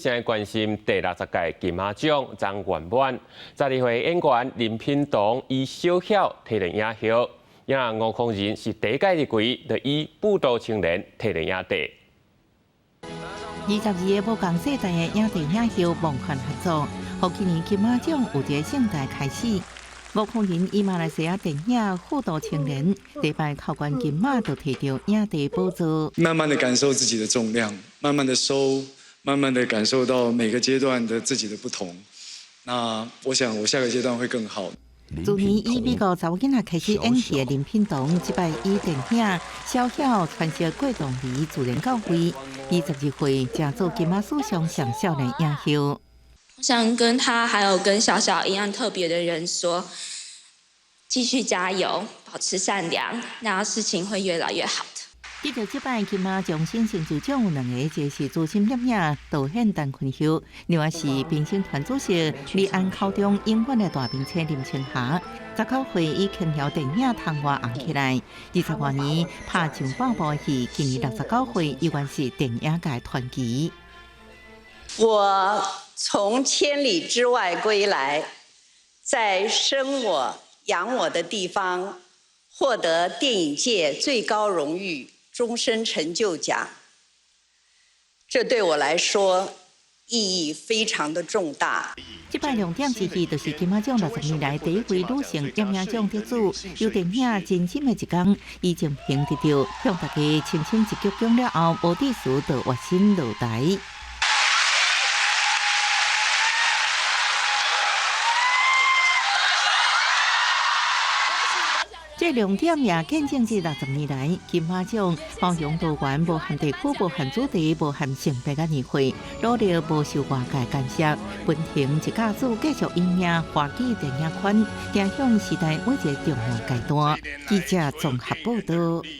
现在关心第60届金马奖张元满，12岁演员林品彤以小巧摕到影后，也吴康仁是第一届入围，就以舞蹈青年摕到影帝。22个无共世代的影帝影后梦幻合作，和今年金马奖有一个盛大开始。吴康仁以马来西亚电影《舞蹈青年》礼拜考冠金马，就摕到影帝宝座。慢慢的感受自己的重量，慢慢的收。 慢慢的感受到每个阶段的自己的不同，那我想我下个阶段会更好。去年以美国查某囡仔开始演戏的林品彤，这摆以电影《小小传说过动儿》自然到位，22岁才做金马史上上少年影后。我想跟他还有跟小小一样特别的人说，继续加油，保持善良，那事情会越来越好的。 记得这摆金马奖新成就奖有2个，一个是资深摄影导演陈坤秀，另外是评审团主席立安考中永远的大名车林青霞。19岁以轻佻电影窗外红起来，20多年拍上百部戏，今年69岁依然是电影界传奇。我从千里之外归来，在生我养我的地方，获得电影界最高荣誉。 终身成就奖，这对我来说意义非常的重大。这摆亮点之一，就是金马奖60年来第一位女性影影奖得主，由电影《真心的一天》以前凭得到，向大家深深一鞠躬了后，无地时就活心落台。 这亮点也见证这60年来金马奖包容多元、无限地区、无限主题、无限性别的年会，努力无受外界干涉，分庭一家子继续引领华语电影圈，走向时代每一个重要阶段。记者综合报道。